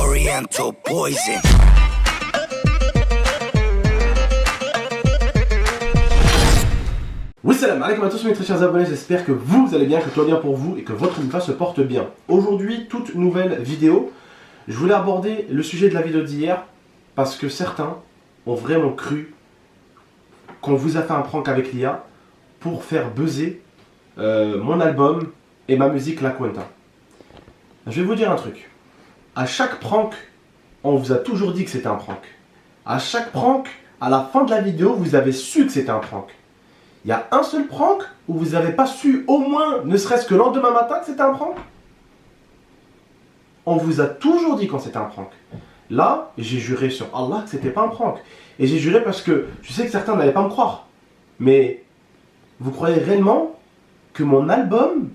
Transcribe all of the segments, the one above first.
Oriental poison. Oui, salam alaikum à tous mes très chers abonnés, j'espère que vous allez bien, que tout va bien pour vous et que votre vie se porte bien. Aujourd'hui, toute nouvelle vidéo. Je voulais aborder le sujet de la vidéo d'hier parce que certains ont vraiment cru qu'on vous a fait un prank avec l'IA pour faire buzzer mon album et ma musique La Cuenta. Je vais vous dire un truc. À chaque prank, on vous a toujours dit que c'était un prank. À chaque prank, à la fin de la vidéo, vous avez su que c'était un prank. Il y a un seul prank où vous n'avez pas su au moins, ne serait-ce que le lendemain matin, que c'était un prank. On vous a toujours dit quand c'était un prank. Là, j'ai juré sur Allah que c'était pas un prank. Et j'ai juré parce que je sais que certains n'allaient pas me croire. Mais vous croyez réellement que mon album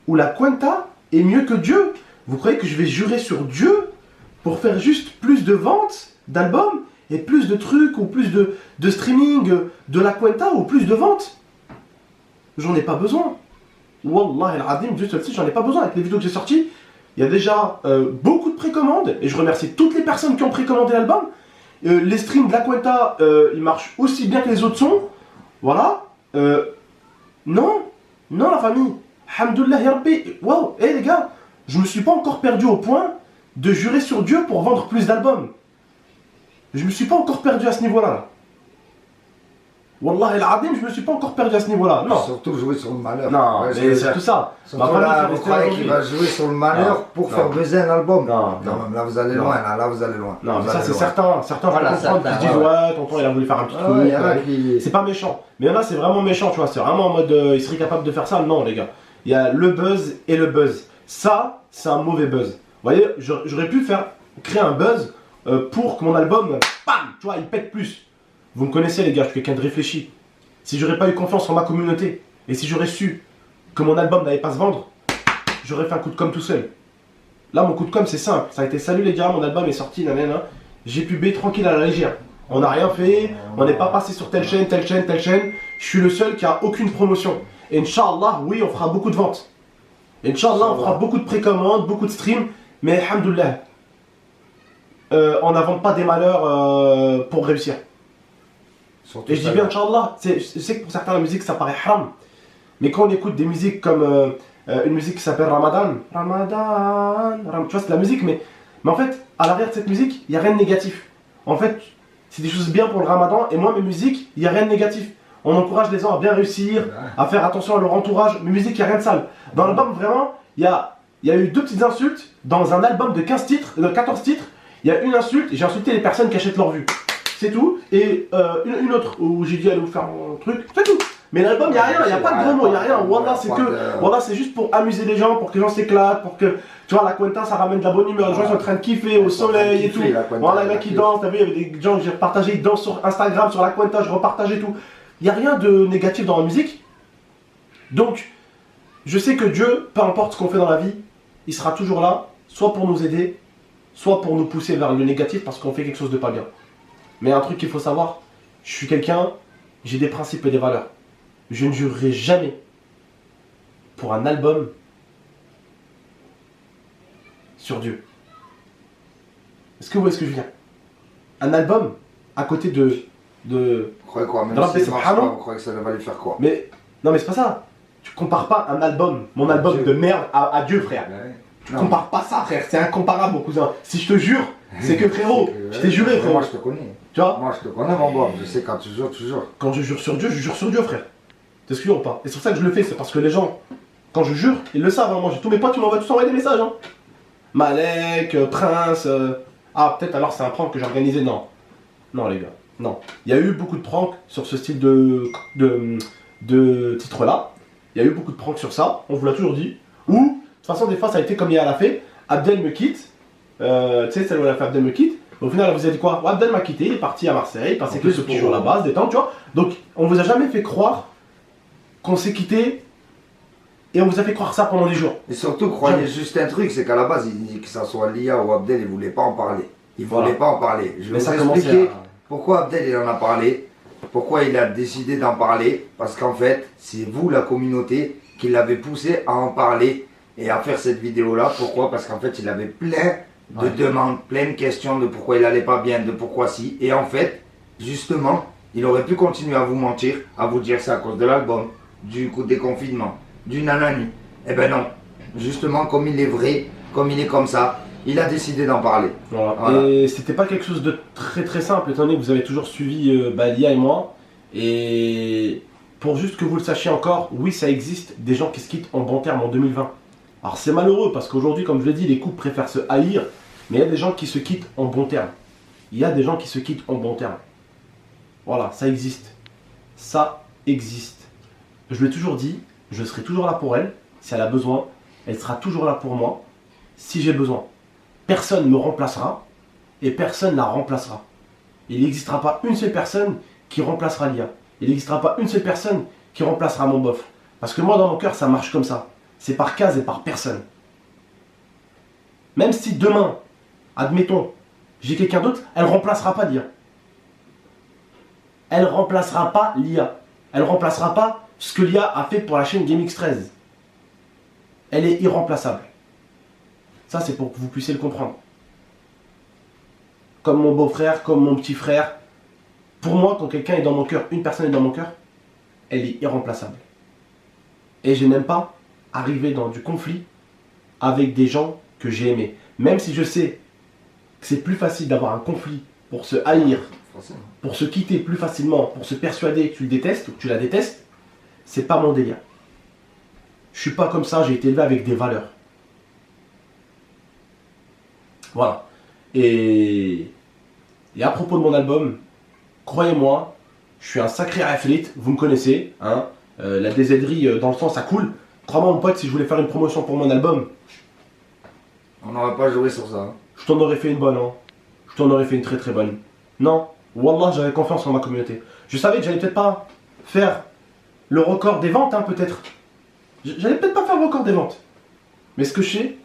ou La Cuenta est mieux que Dieu? Vous croyez que je vais jurer sur Dieu pour faire juste plus de ventes d'albums et plus de trucs ou plus de streaming de La Cuenta ou plus de ventes? J'en ai pas besoin. Wallah al-Azim, Dieu seul sait, j'en ai pas besoin. Avec les vidéos que j'ai sorties, il y a déjà beaucoup de précommandes et je remercie toutes les personnes qui ont précommandé l'album. Les streams de La Cuenta, ils marchent aussi bien que les autres sons. Voilà. Non, la famille. Alhamdoulilah ya Rabbi. Wow, les gars, je me suis pas encore perdu au point de jurer sur Dieu pour vendre plus d'albums. Je me suis pas encore perdu à ce niveau-là. Wallah al-Azim, je me suis pas encore perdu à ce niveau-là. Non. Surtout jouer sur le malheur. Non, ouais, mais c'est tout ça. Surtout là, vous croyez qu'il va jouer sur le malheur pour faire buzzer un album. Non, là vous allez loin, là vous allez loin. Non, mais ça c'est certain. Certains vont comprendre, ils se disent ouais, tonton il a voulu faire un petit truc. C'est pas méchant. Mais il y en a, c'est vraiment méchant, tu vois. C'est vraiment en mode il serait capable de faire ça. Non, les gars. Il y a le buzz et le buzz. Ça, c'est un mauvais buzz. Vous voyez, j'aurais pu créer un buzz pour que mon album, bam, tu vois, il pète plus. Vous me connaissez les gars, je suis quelqu'un de réfléchi. Si j'aurais pas eu confiance en ma communauté, et si j'aurais su que mon album n'allait pas se vendre, j'aurais fait un coup de com' tout seul. Là, mon coup de com' c'est simple. Ça a été salut les gars, mon album est sorti, nanana. J'ai pubé tranquille à la légère. On n'a rien fait, on n'est pas passé sur telle chaîne, telle chaîne, telle chaîne. Je suis le seul qui a aucune promotion. Et Inch'Allah, oui, on fera beaucoup de ventes. Inch'Allah, on fera beaucoup de précommandes, beaucoup de streams. Mais alhamdoulilah, on n'invente pas des malheurs pour réussir. Et je dis bien Inch'Allah, je sais que pour certains la musique ça paraît haram. Mais quand on écoute des musiques comme une musique qui s'appelle Ramadan, tu vois c'est de la musique, mais en fait, à l'arrière de cette musique, il n'y a rien de négatif. En fait, c'est des choses bien pour le Ramadan, et moi mes musiques, il n'y a rien de négatif. On encourage les gens à bien réussir, à faire attention à leur entourage. Mes musiques, il n'y a rien de sale. Dans l'album, vraiment, il y a eu 2 petites insultes. Dans un album de 14 titres, il y a une insulte, et j'ai insulté les personnes qui achètent leur vue. C'est tout. Et une autre où j'ai dit allez vous faire un truc, c'est tout. Mais l'album, il n'y a rien, il n'y a pas de gros mots, il n'y a rien. Wallah, c'est juste pour amuser les gens, pour que les gens s'éclatent, pour que, tu vois, La Cuenta, ça ramène de la bonne humeur. Les gens sont en train de kiffer au soleil et tout. Voilà, les mecs qui dansent, t'as vu, il y avait des gens que j'ai repartagé, ils dansent sur Instagram, sur La Cuenta, je repartage et tout. Il n'y a rien de négatif dans la musique. Donc, je sais que Dieu, peu importe ce qu'on fait dans la vie, il sera toujours là, soit pour nous aider, soit pour nous pousser vers le négatif parce qu'on fait quelque chose de pas bien. Mais un truc qu'il faut savoir, je suis quelqu'un, j'ai des principes et des valeurs. Je ne jurerai jamais pour un album sur Dieu. Est-ce que vous voyez ce que je veux dire? Un album à côté de vous croyez quoi? Même si ça marche pas, vous croyez que ça va lui faire quoi? Mais non, mais c'est pas ça. Tu compares pas un album, mon album Dieu. De merde à Dieu, frère. Ouais. Tu compares pas ça, frère. C'est incomparable, mon cousin. Si je te jure, c'est que frérot, je t'ai juré, frérot. Moi, je te connais. Tu vois? Moi, je te connais, mon bon. Je sais quand tu jures, tu jures. Quand je jure sur Dieu, je jure sur Dieu, frère. T'es sûr ou pas? Et c'est pour ça que je le fais. C'est parce que les gens, quand je jure, ils le savent. Hein. Moi, j'ai tous mes potes, ils m'envoient tous envoyer des messages. Hein. Malek, Prince. Ah, peut-être alors c'est un prank que j'ai organisé. Non. Non, les gars. Non. Il y a eu beaucoup de pranks sur ce style de titre-là. Il y a eu beaucoup de pranks sur ça. On vous l'a toujours dit. Ou, de toute façon, des fois, ça a été comme il l'a fait. Abdel me quitte. Tu sais, celle où elle a fait Abdel me quitte. Au final, elle vous a dit quoi? Abdel m'a quitté, il est parti à Marseille, passé que ce petit jour là-bas, se détendre, tu vois. Donc, on vous a jamais fait croire qu'on s'est quitté et on vous a fait croire ça pendant des jours. Et surtout, croyez juste un truc, c'est qu'à la base, il dit que ça soit Lia ou Abdel, il voulait pas en parler. Il voulait pas en parler. Je vais vous expliquer pourquoi Abdel il en a parlé, pourquoi il a décidé d'en parler. Parce qu'en fait, c'est vous, la communauté, qui l'avez poussé à en parler et à faire cette vidéo-là. Pourquoi? Parce qu'en fait, il avait plein de demandes, plein de questions de pourquoi il allait pas bien, de pourquoi si. Et en fait, justement, il aurait pu continuer à vous mentir, à vous dire c'est à cause de l'album, du coup des confinements, du nanani. Eh ben non, justement comme il est vrai, comme il est comme ça, il a décidé d'en parler. Voilà. Et c'était pas quelque chose de très très simple, étant donné que vous avez toujours suivi Lia et moi. Et pour juste que vous le sachiez encore, oui ça existe des gens qui se quittent en bon terme en 2020. Alors c'est malheureux parce qu'aujourd'hui, comme je l'ai dit, les couples préfèrent se haïr, mais il y a des gens qui se quittent en bon terme. Il y a des gens qui se quittent en bon terme. Voilà, ça existe. Ça existe. Je l'ai toujours dit, je serai toujours là pour elle. Si elle a besoin, elle sera toujours là pour moi. Si j'ai besoin. Personne ne me remplacera et personne ne la remplacera. Il n'existera pas une seule personne qui remplacera Lia. Il n'existera pas une seule personne qui remplacera mon bof. Parce que moi, dans mon cœur, ça marche comme ça. C'est par case et par personne. Même si demain, admettons, j'ai quelqu'un d'autre, elle ne remplacera pas Lia. Elle ne remplacera pas Lia. Elle ne remplacera pas ce que Lia a fait pour la chaîne GameX13. Elle est irremplaçable. Ça, c'est pour que vous puissiez le comprendre. Comme mon beau-frère, comme mon petit frère. Pour moi, quand quelqu'un est dans mon cœur, une personne est dans mon cœur, elle est irremplaçable. Et je n'aime pas arriver dans du conflit avec des gens que j'ai aimés. Même si je sais que c'est plus facile d'avoir un conflit pour se haïr, pour se quitter plus facilement, pour se persuader que tu le détestes ou que tu la détestes, c'est pas mon délire. Je suis pas comme ça, j'ai été élevé avec des valeurs. Voilà. Et à propos de mon album, croyez-moi, je suis un sacré athlète, vous me connaissez, hein, la déséderie dans le sang ça coule. Crois-moi mon pote, si je voulais faire une promotion pour mon album, on n'aurait pas joué sur ça. Hein. Je t'en aurais fait une bonne, hein. Je t'en aurais fait une très très bonne. Non, wallah, j'avais confiance en ma communauté. Je savais que j'allais peut-être pas faire le record des ventes, hein, peut-être. J'allais peut-être pas faire le record des ventes. Mais ce que je sais,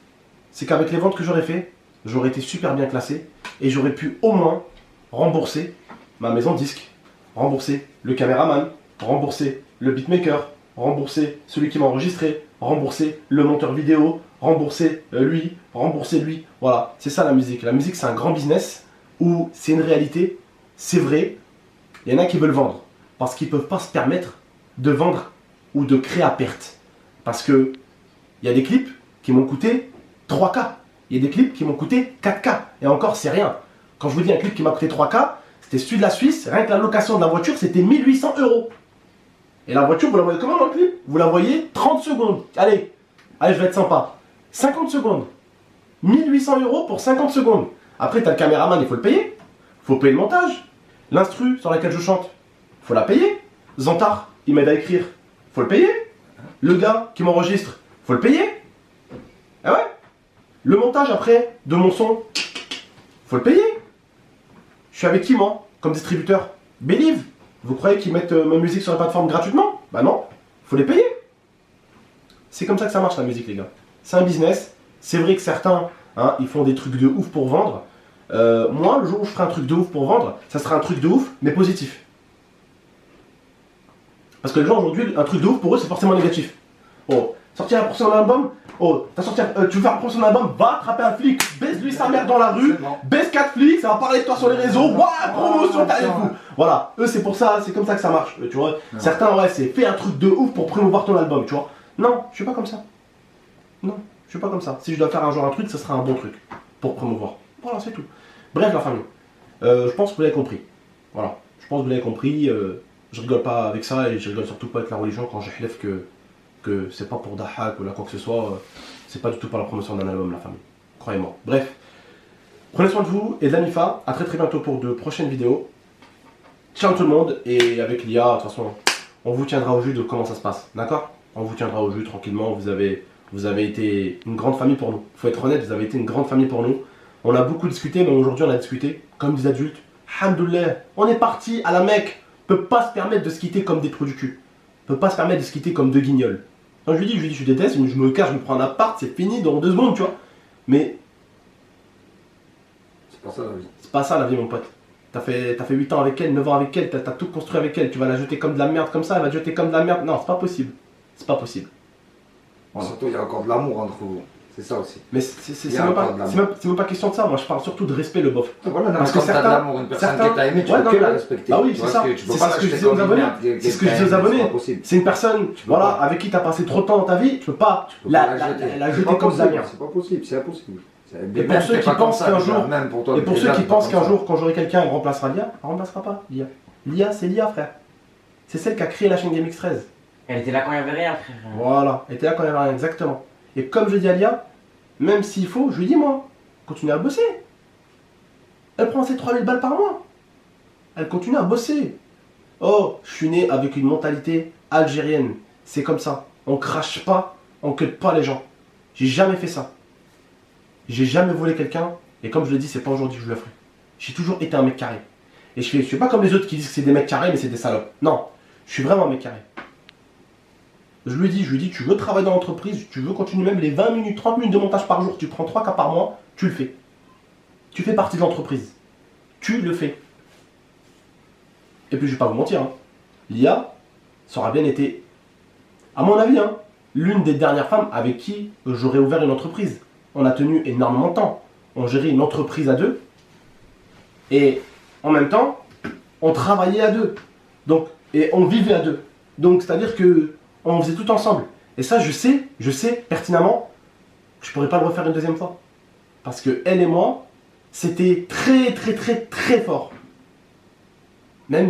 c'est qu'avec les ventes que j'aurais fait, j'aurais été super bien classé et j'aurais pu au moins rembourser ma maison de disque, rembourser le caméraman, rembourser le beatmaker, rembourser celui qui m'a enregistré, rembourser le monteur vidéo, rembourser lui, rembourser lui. Voilà, c'est ça la musique. La musique, c'est un grand business où c'est une réalité, c'est vrai. Il y en a qui veulent vendre parce qu'ils ne peuvent pas se permettre de vendre ou de créer à perte. Parce que il y a des clips qui m'ont coûté 3K. Il y a des clips qui m'ont coûté 4K. Et encore, c'est rien. Quand je vous dis un clip qui m'a coûté 3K, c'était celui de la Suisse. Rien que la location de la voiture, c'était 1800 €. Et la voiture, vous la voyez comment dans le clip? Vous la voyez 30 secondes. Allez, je vais être sympa. 50 secondes. 1800 € pour 50 secondes. Après, tu as le caméraman, il faut le payer. Il faut payer le montage. L'instru sur laquelle je chante, il faut la payer. Zantar, il m'aide à écrire, il faut le payer. Le gars qui m'enregistre, il faut le payer. Ah ouais. Le montage après de mon son, il faut le payer. Je suis avec qui moi, comme distributeur? Believe. Vous croyez qu'ils mettent ma musique sur la plateforme gratuitement? Bah non, il faut les payer. C'est comme ça que ça marche la musique les gars. C'est un business. C'est vrai que certains, hein, ils font des trucs de ouf pour vendre. Moi, le jour où je ferai un truc de ouf pour vendre, ça sera un truc de ouf, mais positif. Parce que les gens aujourd'hui, un truc de ouf pour eux, c'est forcément négatif. Oh, sortir un promotion d'un album. Oh, tu veux faire un promotion d'un album, va attraper un flic, baise-lui sa mère dans la rue, baise 4 flics, ça va parler de toi sur les réseaux, ouais, promotion, t'as fou. Voilà, eux c'est pour ça, c'est comme ça que ça marche, tu vois. Ouais. Certains, ouais, c'est fais un truc de ouf pour promouvoir ton album, tu vois. Non, je suis pas comme ça. Non, je suis pas comme ça. Si je dois faire un jour un truc, ça sera un bon truc pour promouvoir. Voilà, c'est tout. Bref, la famille. Je pense que vous l'avez compris. Voilà, je pense que vous l'avez compris. Je rigole pas avec ça et je rigole surtout pas avec la religion quand je lève que c'est pas pour Dahak ou là quoi que ce soit. C'est pas du tout pour la promotion d'un album, la famille. Croyez-moi. Bref, prenez soin de vous et de la Mifa. A très bientôt pour de prochaines vidéos. Ciao tout le monde et avec Lia, de toute façon, on vous tiendra au jus de comment ça se passe. D'accord? On vous tiendra au jus tranquillement. Vous avez été une grande famille pour nous. Faut être honnête, vous avez été une grande famille pour nous. On a beaucoup discuté, mais aujourd'hui on a discuté comme des adultes. Alhamdoulilah, on est parti à la Mecque. On peut pas se permettre de se quitter comme des trous du cul. On peut pas se permettre de se quitter comme deux guignols. Quand je lui dis, je déteste, je me cache, je me prends un appart, c'est fini dans 2 secondes, tu vois. Mais c'est pas ça la vie. C'est pas ça la vie, mon pote. T'as fait 8 ans avec elle, 9 ans avec elle, t'as tout construit avec elle. Tu vas la jeter comme de la merde comme ça, elle va te jeter comme de la merde. Non, c'est pas possible. C'est pas possible. Voilà. Surtout, il y a encore de l'amour entre vous. C'est ça aussi. Mais c'est même pas question de ça. Moi, je parle surtout de respect, le bof. Voilà, parce que certains, d'amour, une personne que t'as aimé, tu peux que la respecter. Ah oui, c'est ça. C'est ce que je disais aux abonnés. C'est ce que je disais aux abonnés. C'est une personne, voilà, avec qui t'as passé trop de temps dans ta vie, tu peux pas la jeter comme ça. C'est pas possible, c'est impossible. Et pour ceux qui pensent qu'un jour, quand j'aurai quelqu'un, on remplacera l'IA, on remplacera pas l'IA. L'IA, c'est l'IA, frère. C'est celle qui a créé la chaîne GameX13. Elle était là quand il n'y avait rien, frère. Voilà, elle était là quand il n'y avait rien, exactement. Et comme je dis à l'IA, même s'il faut, je lui dis moi, continue à bosser. Elle prend ses 3000 balles par mois. Elle continue à bosser. Oh, je suis né avec une mentalité algérienne. C'est comme ça. On crache pas, on cut pas les gens. J'ai jamais fait ça. J'ai jamais volé quelqu'un. Et comme je le dis, c'est pas aujourd'hui que je le ferai. J'ai toujours été un mec carré. Et je suis pas comme les autres qui disent que c'est des mecs carrés, mais c'est des salopes. Non, je suis vraiment un mec carré. Je lui dis, tu veux travailler dans l'entreprise, tu veux continuer même les 20 minutes, 30 minutes de montage par jour, tu prends 3 cas par mois, tu le fais. Tu fais partie de l'entreprise. Tu le fais. Et puis je vais pas vous mentir, hein. L'IA, ça aura bien été, à mon avis, hein, l'une des dernières femmes avec qui j'aurais ouvert une entreprise. On a tenu énormément de temps. On gérait une entreprise à deux. Et en même temps, on travaillait à deux. Donc, et on vivait à deux. Donc, c'est-à-dire que on faisait tout ensemble. Et ça, je sais pertinemment que je pourrais pas le refaire une deuxième fois. Parce que elle et moi, c'était très fort. Même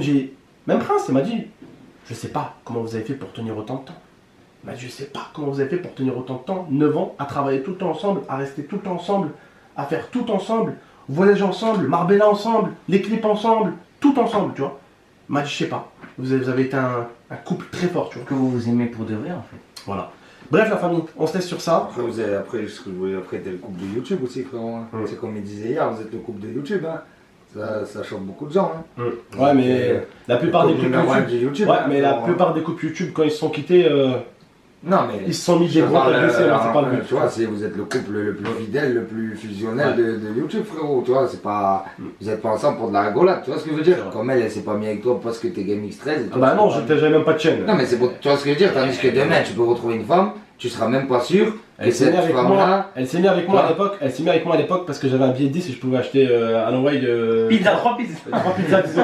Prince, il m'a dit, je sais pas comment vous avez fait pour tenir autant de temps. Il m'a dit, je sais pas comment vous avez fait pour tenir autant de temps, 9 ans, à travailler tout le temps ensemble, à rester tout le temps ensemble, à faire tout ensemble, voyager ensemble, Marbella ensemble, les clips ensemble, tout ensemble, tu vois. Il m'a dit, je sais pas, vous avez été un couple très fort, tu vois. Que vous vous aimez pour de vrai, en fait. Voilà. Bref, la famille, on se laisse sur ça. Après, ce que je voulais après, t'es le couple de YouTube aussi, frérot. Hein. C'est comme il disait hier, vous êtes le couple de YouTube. Hein. Ça choque beaucoup de gens. Hein. Ouais, mais la plupart des couples YouTube. Ouais, mais la plupart des couples YouTube, quand ils se sont quittés, non, mais ils se sont mis des gros à baisser, c'est pas le but. Tu vois, vous êtes le couple le plus fidèle, le plus fusionnel de YouTube, frérot. Tu vois, c'est pas. Vous êtes pas ensemble pour de la rigolade, tu vois ce que je veux dire? Comme elle s'est pas mise avec toi parce que t'es GameX13. Ah bah non, j'avais même pas de chaîne. Non, mais c'est pour. Tu vois ce que je veux dire? Tandis que demain, tu peux retrouver une femme, tu seras même pas sûr. Elle s'est mise avec moi. Elle s'est mise avec moi à l'époque. Elle s'est mise avec moi à l'époque parce que j'avais un billet de 10 et je pouvais acheter à l'envoi de. Pizza, 3 pizzas. 3 pizzas, 10 €.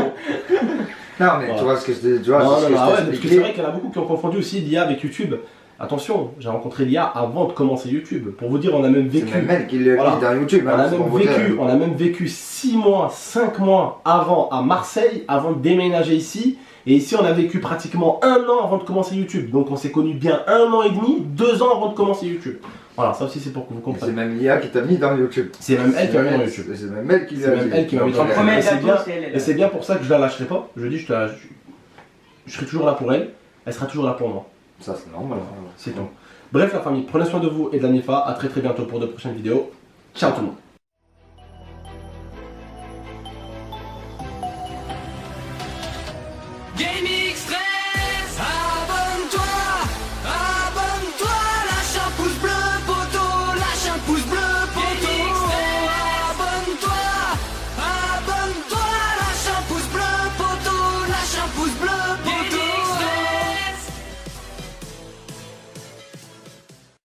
Non, mais tu vois ce que je te dis. Non, ouais, parce que c'est vrai qu'il y en a beaucoup qui ont confondu aussi l'IA avec YouTube. Attention, j'ai rencontré l'IA avant de commencer YouTube. Pour vous dire, on a même vécu. C'est même elle qui le dit dans YouTube. On a même vécu 6 mois, 5 mois avant à Marseille, avant de déménager ici. Et ici, on a vécu pratiquement 1 an avant de commencer YouTube. Donc, on s'est connus bien 1 an et demi, 2 ans avant de commencer YouTube. Voilà, ça aussi, c'est pour que vous compreniez. C'est même l'IA qui t'a mis dans YouTube. C'est même elle qui m'a mis dans YouTube. C'est même elle qui m'a mis dans YouTube. Et c'est bien pour ça que je la lâcherai pas. Je dis, je serai toujours là pour elle. Elle sera toujours là pour moi. Ça, c'est normal. C'est tout. Bref, la famille, prenez soin de vous et de la NIFA. A très bientôt pour de prochaines vidéos. Ciao tout le monde. Gaming